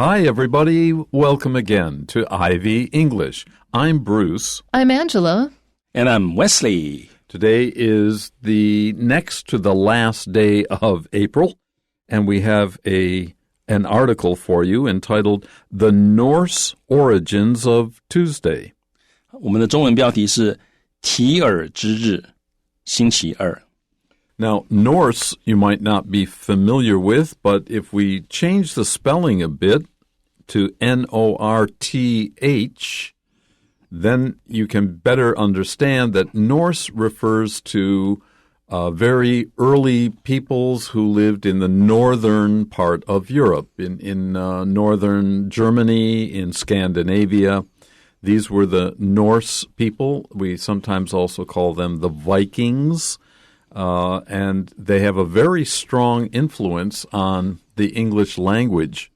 Hi, everybody. Welcome again to Ivy English. I'm Bruce. I'm Angela. And I'm Wesley. Today is the next to the last day of April, and we have an article for you entitled The Norse Origins of Tuesday. 我们的中文标题是提尔之日星期二。Now, Norse you might not be familiar with, but if we change the spelling a bit to N-O-R-T-H, then you can better understand that Norse refers to very early peoples who lived in the northern part of Europe, in northern Germany, in Scandinavia. These were the Norse people. We sometimes also call them the Vikings. And they have a very strong influence on the English language.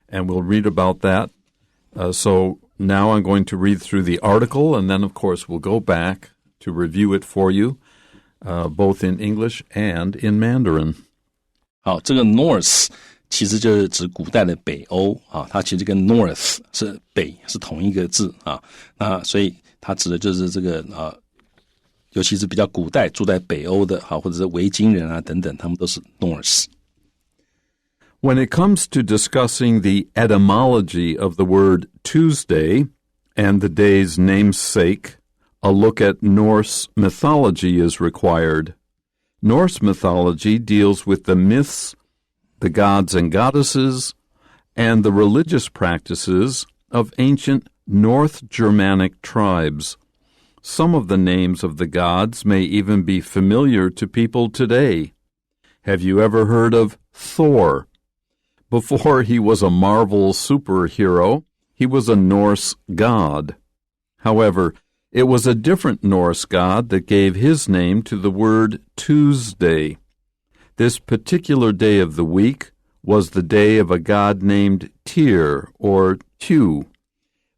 And we'll read about that. So now I'm going to read through the article, and then, of course, we'll go back to review it for you, both in English and in Mandarin. 好，这个 Norse 其实就是指古代的北欧啊，它其实跟 North 是北是同一个字啊，那所以它指的就是这个尤其是比较古代住在北欧的或者是维京人啊等等，他们都是 Norse. When it comes to discussing the etymology of the word Tuesday and the day's namesake, a look at Norse mythology is required. Norse mythology deals with the myths, the gods and goddesses, and the religious practices of ancient North Germanic tribes. Some of the names of the gods may even be familiar to people today. Have you ever heard of Thor? Before he was a Marvel superhero, he was a Norse god. However, it was a different Norse god that gave his name to the word Tuesday. This particular day of the week was the day of a god named Tyr or Tju.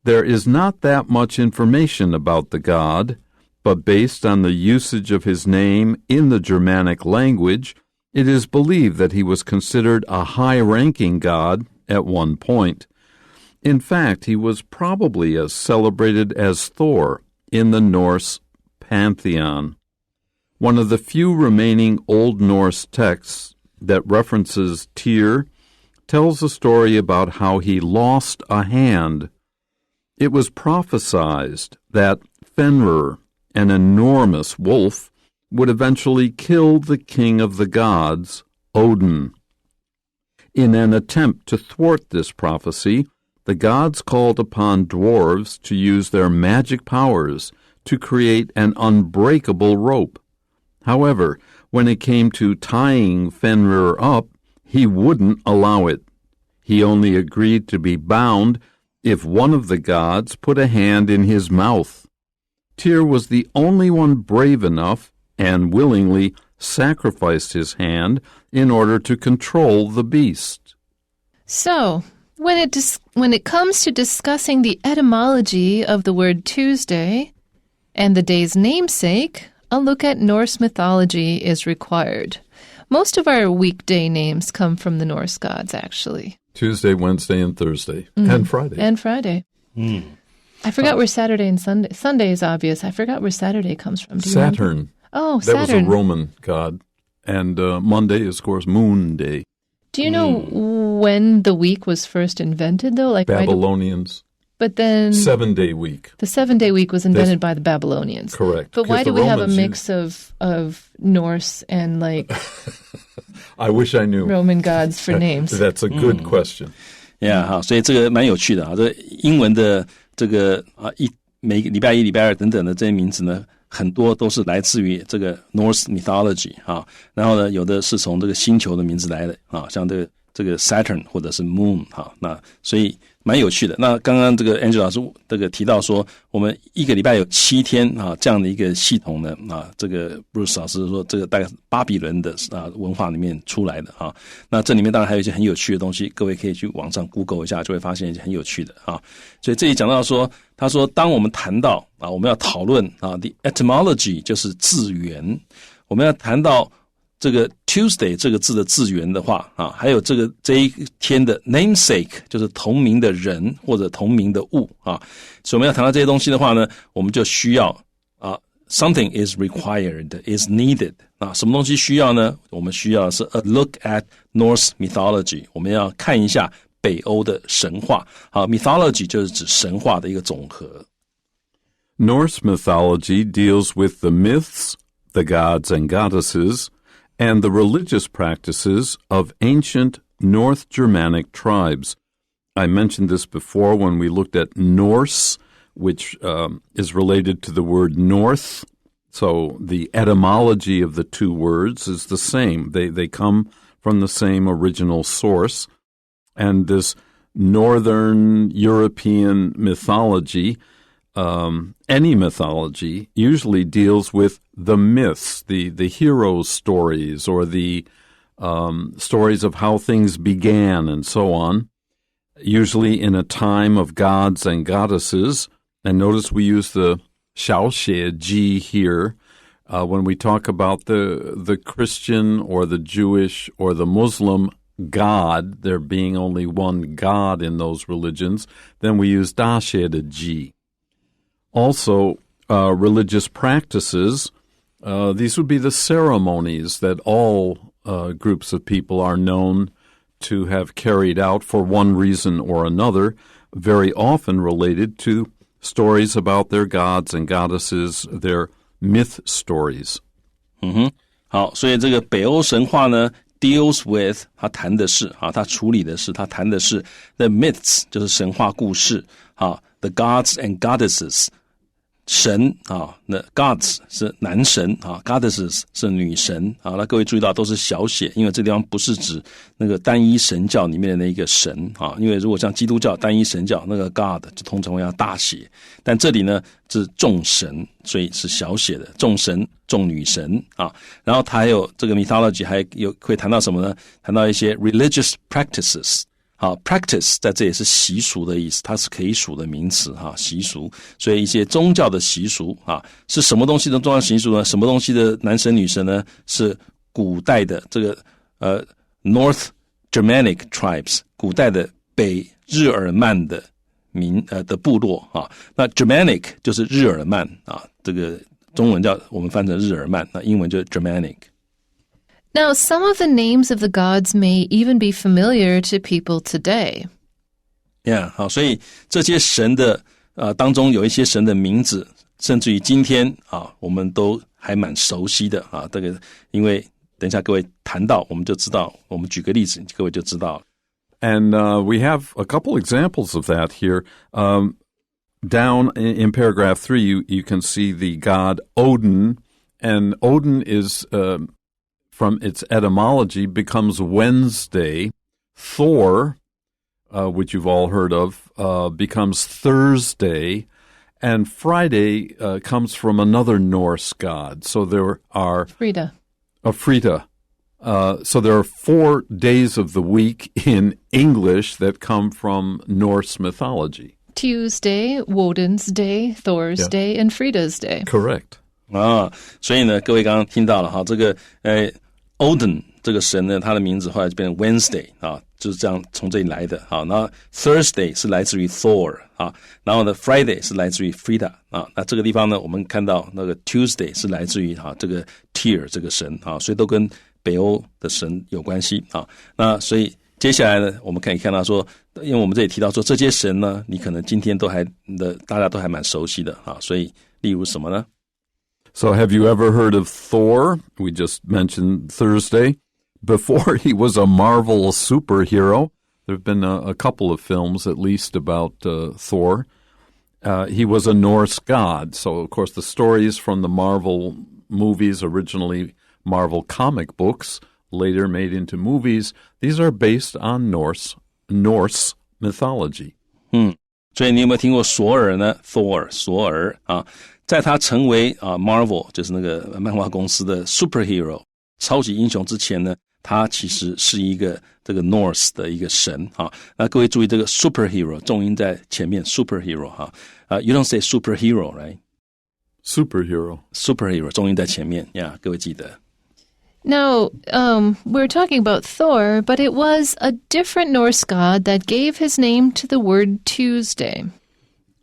There is not that much information about the god, but based on the usage of his name in the Germanic language, it is believed that he was considered a high-ranking god at one point. In fact, he was probably as celebrated as Thor in the Norse pantheon. One of the few remaining Old Norse texts that references Tyr tells a story about how he lost a hand. It was prophesied that Fenrir, an enormous wolf, would eventually kill the king of the gods, Odin. In an attempt to thwart this prophecy, the gods called upon dwarves to use their magic powers to create an unbreakable rope. However, when it came to tying Fenrir up, he wouldn't allow it. He only agreed to be bound if one of the gods put a hand in his mouth. Tyr was the only one brave enough and willingly sacrificed his hand in order to control the beast. So, when it comes to discussing the etymology of the word Tuesday and the day's namesake, a look at Norse mythology is required. Most of our weekday names come from the Norse gods, actually. Tuesday, Wednesday, and Thursday. And Friday. And Friday. I forgot where Saturday and Sunday. Sunday is obvious. I forgot where Saturday comes from. Do you Saturn. remember? Oh, That Saturn. was a Roman god. And Monday is, of course, Moon Day. Do you know when the week was first invented, though? Like Babylonians. But then 7-day week. the 7-day week was invented by the Babylonians. Correct. But why do the we have a Romans mix of Norse and like I wish I knew. Roman gods for names? That's a good question. Yeah, 好，所以这个蛮有趣的啊。这英文的这个每个礼拜一、礼拜二等等的这些名字呢，很多都是来自于这个 Norse mythology 啊。然后呢，有的是从这个星球的名字来的啊，像这个 Saturn 或者是 Moon 哈，那所以蛮有趣的。那刚刚这个 Angela 老师这个提到说，我们一个礼拜有7天啊这样的一个系统呢啊，这个 Bruce 老师说这个大概是巴比伦的文化里面出来的啊。那这里面当然还有一些很有趣的东西，各位可以去网上 Google 一下，就会发现一些很有趣的啊。所以这里讲到说，他说当我们谈到我们要讨论the etymology 就是字源，我们要谈到这个 Tuesday 这个字的字源的话啊，还有这一天的 namesake 就是同名的人或者同名的物啊，所以我们要谈到这些东西的话呢，我们就需要something is required, is needed 啊，什么东西需要呢？我们需要的是 a look at Norse mythology， 我们要看一下北欧的神话。好 ，mythology 就是指神话的一个总和。Norse mythology deals with the myths, the gods and goddesses, and the religious practices of ancient North Germanic tribes. I mentioned this before when we looked at Norse, which is related to the word north. So the etymology of the two words is the same. They come from the same original source. And this Northern European mythology, any mythology, usually deals with the myths, the hero stories, or the stories of how things began and so on, usually in a time of gods and goddesses. And notice we use the 小写 G here when we talk about the Christian or the Jewish or the Muslim God, there being only one God in those religions, then we use 大写的 G. Also, religious practices, these would be the ceremonies that all groups of people are known to have carried out for one reason or another, very often related to stories about their gods and goddesses, their myth stories. 好，所以这个北欧神话呢 deals with 它谈的是它处理的是它谈的是 the myths 就是神话故事the gods and goddesses 神那 gods 是男神goddesses 是女神那各位注意到都是小写，因为这地方不是指那个单一神教里面的那一个神因为如果像基督教单一神教那个 God 就通常会要大写，但这里呢是众神，所以是小写的众神众女神然后它还有这个 mythology 还有会谈到什么呢？谈到一些 religious practices practice 在这也是习俗的意思，它是可以数的名词习俗，所以一些宗教的习俗是什么东西的宗教习俗呢？什么东西的男神女神呢？是古代的这个North Germanic tribes 古代的北日耳曼的的部落那 Germanic 就是日耳曼这个中文叫我们翻成日耳曼，那英文就是 Germanic。Now, some of the names of the gods may even be familiar to people today. Yeah, 好，所以这些神的当中有一些神的名字，甚至于今天我们都还蛮熟悉的这个因为等一下各位谈到我们就知道，我们举个例子各位就知道了。And we have a couple examples of that here. Down in paragraph 3, you can see the god Odin, and Odin is from its etymology becomes Wednesday. Thor, which you've all heard of, becomes Thursday, and Friday comes from another Norse god. So there are Frida. So there are 4 days of the week in English that come from Norse mythology. Tuesday, Woden's Day, Thor's Day, and Frida's Day. Correct. 所以呢，各位刚刚听到了这个Odin 这个神呢，他的名字后来就变成 Wednesday 就是这样从这里来的然后 Thursday 是来自于 Thor 然后呢 Friday 是来自于 Frida 那这个地方呢，我们看到那个 Tuesday 是来自于这个 Tyr 这个神所以都跟北欧的神有关系那所以接下来呢，我们可以看到说，因为我们这里提到说这些神呢，你可能今天大家都还蛮熟悉的所以例如什么呢？So have you ever heard of Thor? We just mentioned Thursday. Before he was a Marvel superhero, there have been a couple of films at least about Thor. He was a Norse god. So, of course, the stories from the Marvel movies, originally Marvel comic books, later made into movies, these are based on Norse mythology. 所以你有没有听过索尔呢 ？Thor 索尔在他成为Marvel 就是那个漫画公司的 superhero 超级英雄之前呢，他其实是一个这个 Norse 的一个神那各位注意这个 superhero 重音在前面 superhero you don't say superhero right? Superhero 重音在前面各位记得。Now, we're talking about Thor, but it was a different Norse god that gave his name to the word Tuesday.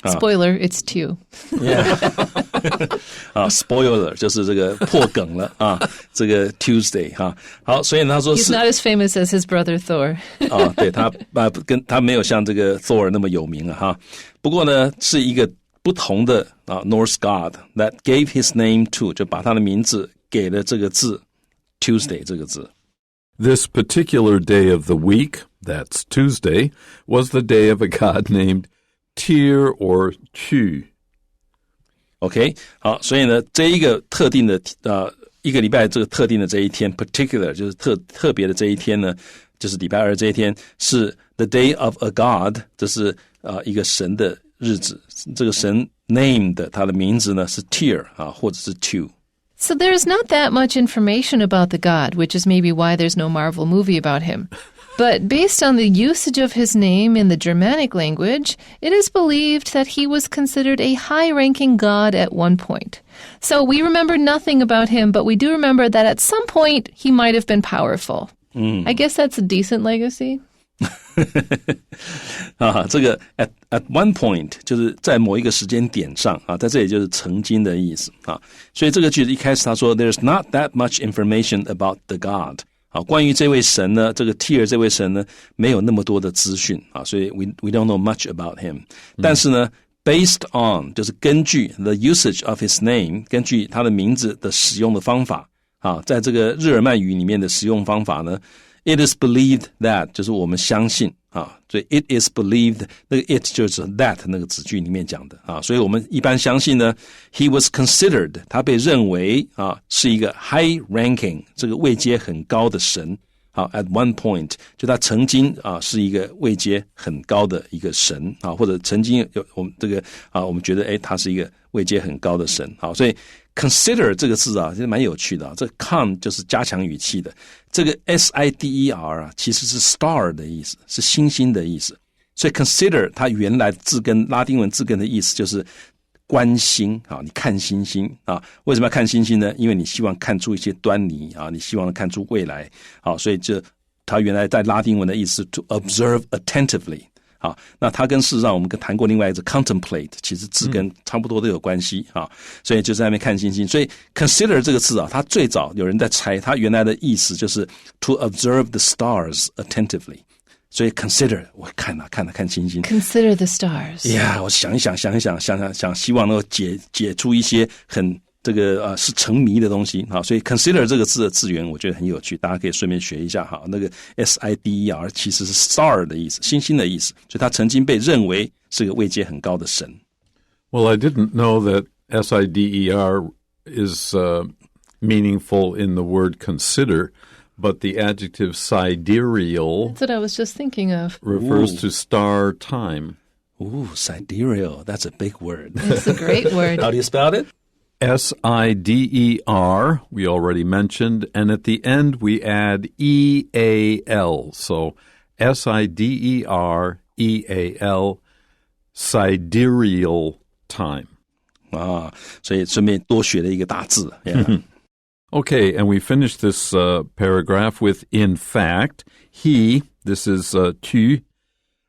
Spoiler, it's two. Yeah. Spoiler 就是这个破梗了啊，这个 Tuesday 哈。好，所以他说 He's not as famous as his brother Thor. 对他跟他没有像这个 Thor 那么有名了哈。不过呢，是一个不同的Norse god that gave his name to， 就把他的名字给了这个字 Tuesday 这个字。This particular day of the week, that's Tuesday, was the day of a god named Tyr or Chu. OK， 好，所以呢，这一个特定的一个礼拜这个特定的这一天 ，particular 就是特别的这一天呢，就是礼拜二这一天是 the day of a god， 这是一个神的日子。这个神 named 他的名字呢是 Tyr 或者是 Chu。So there's not that much information about the god, which is maybe why there's no Marvel movie about him. But based on the usage of his name in the Germanic language, it is believed that he was considered a high-ranking god at one point. So we remember nothing about him, but we do remember that at some point he might have been powerful. I guess that's a decent legacy. 这个 at one point 就是在某一个时间点上在这里就是曾经的意思所以这个句子一开始他说 There's not that much information about the god。关于这位神呢，这个 Tyr 这位神呢，没有那么多的资讯所以 we don't know much about him。但是呢 ，based on 就是根据 the usage of his name， 根据他的名字的使用的方法在这个日耳曼语里面的使用方法呢 ，it is believed that 就是我们相信所以 it is believed 那个 it 就是 that 那个子句里面讲的所以我们一般相信呢 he was considered 他被认为是一个 high ranking 这个位阶很高的神at one point 就他曾经是一个位阶很高的一个神或者曾经有我们这个我们觉得他是一个位阶很高的神所以 consider 这个字其实蛮有趣的这 con 就是加强语气的这个 sider 其实是 star 的意思是星星的意思所以 consider 它原来字根拉丁文字根的意思就是观星你看星星为什么要看星星呢因为你希望看出一些端倪你希望看出未来所以这它原来在拉丁文的意思 to observe attentively那它跟事实上我们谈过另外一个 contemplate 其实字跟差不多都有关系所以就在那边看星星所以 consider 这个字它最早有人在猜它原来的意思就是 to observe the stars attentively 所以 consider 我看星星 Consider the stars Yeah 我想一想希望能够解出一些很这个是成谜的东西所以 consider 这个字的字源我觉得很有趣大家可以顺便学一下那个 sider 其实是 star 的意思星星的意思所以他曾经被认为是个位阶很高的神 Well, I didn't know that sider is meaningful in the word consider, but the adjective sidereal That's what I was just thinking of. refers to star time. Ooh, sidereal. That's a big word. It's a great word. How do you spell it? sider, we already mentioned, and at the end we add eal. So sidereal, sidereal time. 所以顺便多学了一个大字 yeah. Okay, and we finished this paragraph with, in fact, he, this is Tu,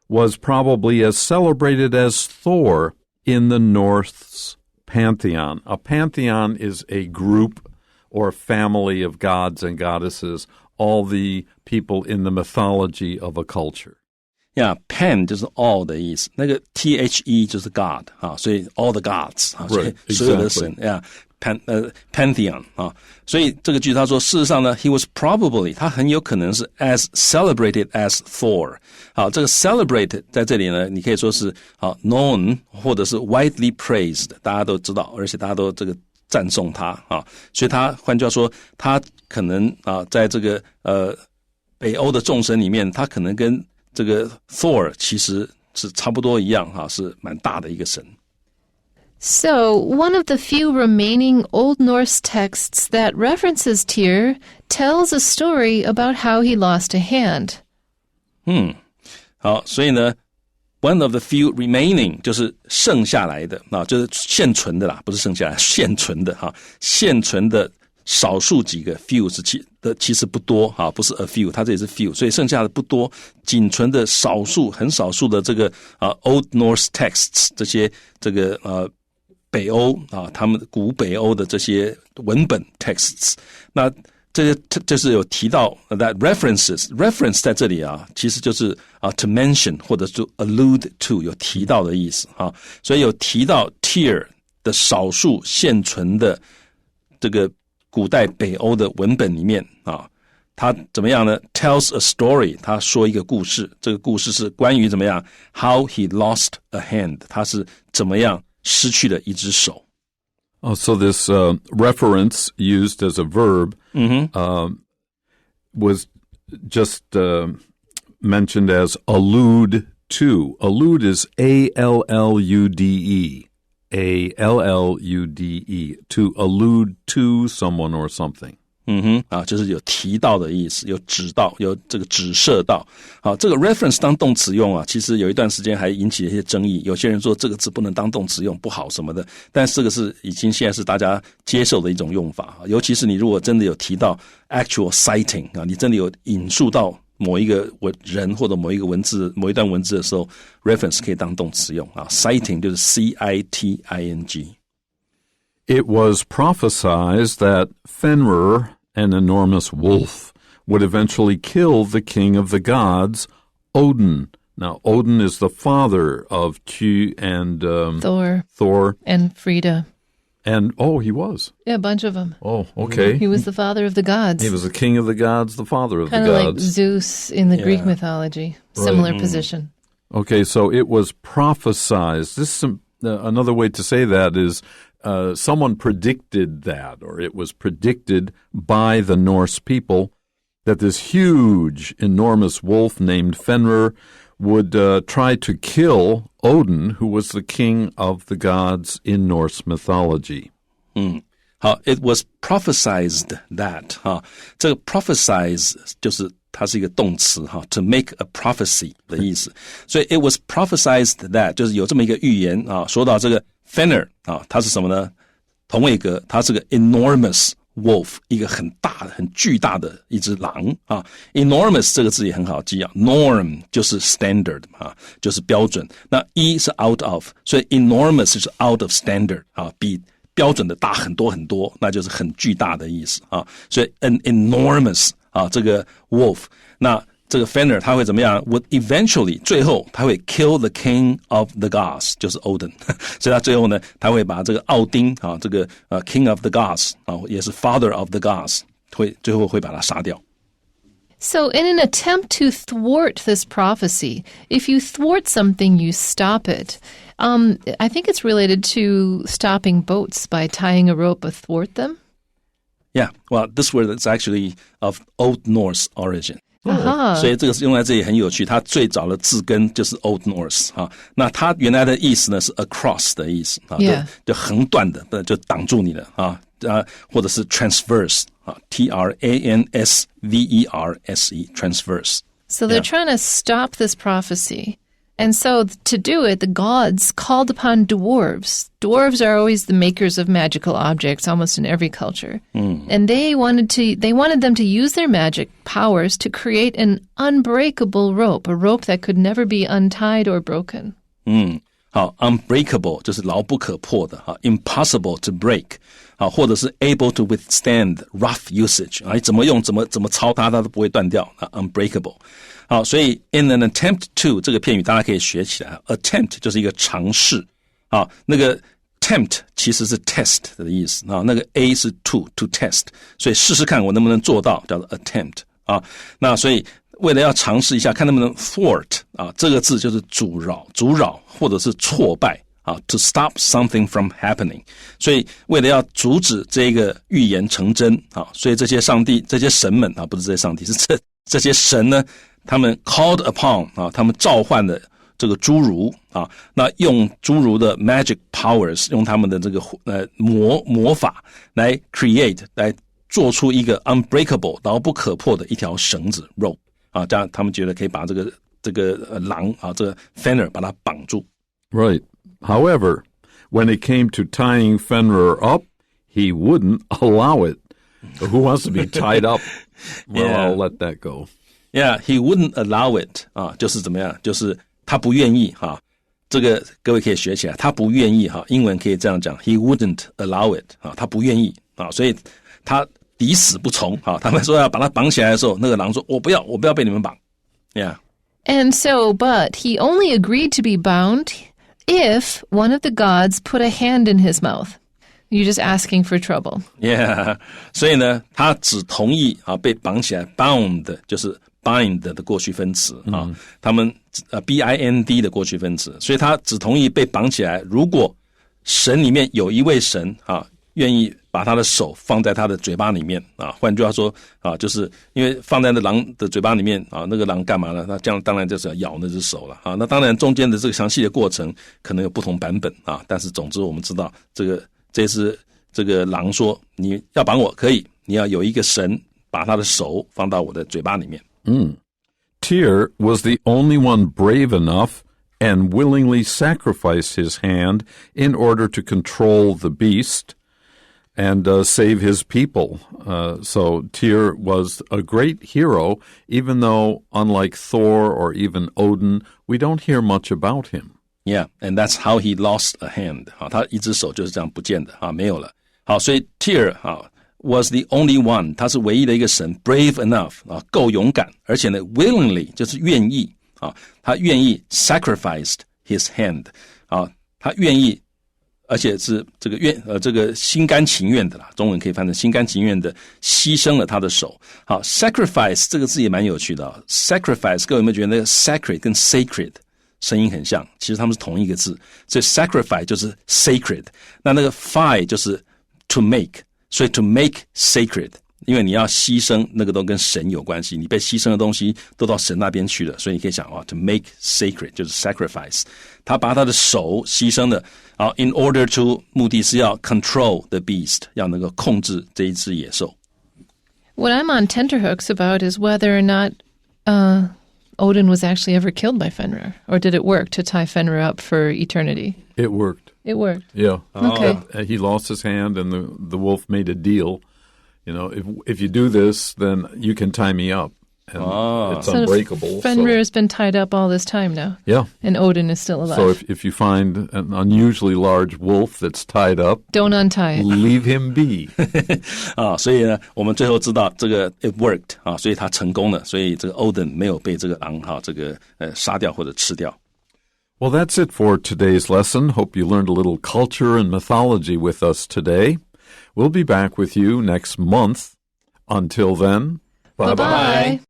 was probably as celebrated as Thor in the Norse pantheon. A pantheon is a group or family of gods and goddesses, all the people in the mythology of a culture. Yeah, pan 就是 all 的意思，那个 the 就是 God 所以 all the gods 所以所有的神 yeah, pantheon 所以这个句子他说事实上呢 he was probably 他很有可能是 as celebrated as Thor 这个 celebrate 在这里呢你可以说是known 或者是 widely praised 大家都知道而且大家都这个赞颂他所以他换句话说他可能在这个北欧的众神里面他可能跟这个 Thor 其实是差不多一样是蛮大的一个神 So, one of the few remaining Old Norse texts that references Tyr tells a story about how he lost a hand. 好，所以呢 one of the few remaining 就是剩下来的就是现存的啦不是剩下来现存的现存的少数几个 few 是的其实不多啊，不是 a few， 它这也是 few， 所以剩下的不多，仅存的少数很少数的这个Old Norse texts 这些这个北欧他们古北欧的这些文本 texts， 那这些就是有提到 that reference 在这里其实就是to mention 或者就 allude to 有提到的意思所以有提到 Tyr 的少数现存的这个古代北欧的文本里面他怎么样呢 tells a story 他说一个故事，这个故事是关于怎么样 how he lost a hand 他是怎么样失去了一只手。So this reference used as a verb was just mentioned as allude to. Allude is A-L-L-U-D-E. A-L-L-U-D-E. To allude to someone or something. 就是有提到的意思，有指到，有这个指涉到。好，这个 reference 当动词用其实有一段时间还引起了一些争议。有些人说这个字不能当动词用，不好什么的。但是这个是已经现在是大家接受的一种用法。尤其是你如果真的有提到 actual citing 你真的有引述到某一个人或者某一个文字、某一段文字的时候 ，reference 可以当动词用citing 就是 C-I-T-I-N-G。It was prophesied that Fenrir, an enormous wolf, would eventually kill the king of the gods, Odin. Now, Odin is the father of Tyr and Thor. And Frida. And, he was. Yeah, a bunch of them. Oh, okay. He was the father of the gods. He was the king of the gods, the father of the gods. Kind of like Zeus in the Greek mythology. Similar position. Okay, so it was prophesied. This another way to say that is someone predicted that, or it was predicted by the Norse people that this huge, enormous wolf named Fenrir would try to kill Odin, who was the king of the gods in Norse mythology. 好 ，it was prophesied that 这个 prophesize 就是它是一个动词to make a prophecy 的意思，所以 it was prophesied that 就是有这么一个预言说到这个 Fenrir 它是什么呢？同位格，它是个 enormous wolf， 一个很大的、很巨大的一只狼enormous 这个字也很好记norm 就是 standard 就是标准。那 是 out of， 所以 enormous 就是 out of standard 比标准的大很多很多，那就是很巨大的意思所以 an enormous 这个 wolf， 那这个 Fenrir 他会怎么样 would eventually 最后他会 kill the king of the gods 就是 Odin 所以他最后呢他会把这个奥丁这个king of the gods 也是 father of the gods 最后会把他杀掉。So in an attempt to thwart this prophecy, if you thwart something, you stop it. I think it's related to stopping boats by tying a rope athwart them. Yeah, well, this word is actually of Old Norse origin. 所以这个是用在这里很有趣，它最早的字根就是 Old Norse 那它原来的意思呢是 across 的意思就横断的，就挡住你的或者是 transverse T-R-A-N-S-V-E-R-S-E transverse. So they're trying to stop this prophecy. And so to do it, the gods called upon dwarves. Dwarves are always the makers of magical objects, almost in every culture. And they wanted them to use their magic powers to create an unbreakable rope, a rope that could never be untied or broken. 好 unbreakable 就是牢不可破的impossible to break 或者是 able to withstand rough usage 你怎么用怎么操它都不会断掉unbreakable 好，所以 in an attempt to 这个片语大家可以学起来 attempt 就是一个尝试那个 tempt 其实是 test 的意思那个 A 是 to test 所以试试看我能不能做到叫做 attempt 那所以为了要尝试一下看能不能 thwart 这个字就是阻扰或者是挫败to stop something from happening 所以为了要阻止这个预言成真所以这些上帝这些神们不是这些上帝是这些神呢他们 called upon 他们召唤的这个侏儒那用侏儒的 magic powers 用他们的这个魔法来 create 来做出一个 unbreakable 牢不可破的一条绳子 rope这样他们觉得可以把这个狼这个 Fenrir 把它绑住。 Right. However, when it came to tying Fenrir up, he wouldn't allow it. Who wants to be tied up? Well, Yeah. I'll let that go. Yeah, he wouldn't allow it 啊，就是怎么样？就是他不愿意哈。这个各位可以学起来，他不愿意哈。英文可以这样讲 ，He wouldn't allow it 啊，他不愿意啊，所以他抵死不从啊。他们说要把他绑起来的时候，那个狼说：“我不要被你们绑。” Yeah. And so, but he only agreed to be bound if one of the gods put a hand in his mouth. You're just asking for trouble. Yeah. 所以呢，他只同意啊被绑起来 ，bound 就是 bind 的过去分词啊，他们bind 的过去分词，所以他只同意被绑起来，如果神里面有一位神啊，愿意把他的手放在他的嘴巴里面啊，换句话说啊，就是因为放在那狼的嘴巴里面啊，那个狼干嘛呢？那这样当然就是要咬那只手了啊。那当然中间的这个详细的过程可能有不同版本啊，但是总之我们知道这次这个狼说你要绑我可以，你要有一个神把他的手放到我的嘴巴里面。Tyr was the only one brave enough and willingly sacrificed his hand in order to control the beast and save his people. So Tyr was a great hero, even though, unlike Thor or even Odin, we don't hear much about him. Yeah, and that's how he lost a hand. 好，他一只手就是这样不见的啊，没有了。好，所以 Tyr 好 was the only one， 他是唯一的一个神 ，brave enough 啊，够勇敢，而且呢 willingly 就是愿意啊，他愿意 sacrificed his hand 啊，他愿意，而且是这个这个心甘情愿的啦，中文可以翻成心甘情愿的牺牲了他的手。好 ，sacrifice 这个字也蛮有趣的啊 ，sacrifice 各位有没有觉得那个 sacred 跟 sacred？声音很像，其实他们是同一个字，所以 sacrifice 就是 sacred， 那个 fi 就是 to make， 所以 to make sacred， 因为你要牺牲，那个都跟神有关系，你被牺牲的东西都到神那边去了，所以你可以想to make sacred 就是 sacrifice， 他把他的手牺牲了in order to 目的是要 control the beast， 要能够控制这一只野兽。What I'm on tenterhooks about is whether or not Odin was actually ever killed by Fenrir, or did it work to tie Fenrir up for eternity? It worked. It worked. Yeah. Okay. He lost his hand, and the wolf made a deal. You know, if you do this, then you can tie me up. And it's unbreakable. Fenrir has been tied up all this time now. Yeah. And Odin is still alive. So if you find an unusually large wolf that's tied up, don't untie it. Leave him be. 所以呢，我们最后知道这个 it worked 所以他成功了，所以这个 Odin 没有被这个狼这个杀掉或者吃掉。Well, that's it for today's lesson. Hope you learned a little culture and mythology with us today. We'll be back with you next month. Until then, bye-bye.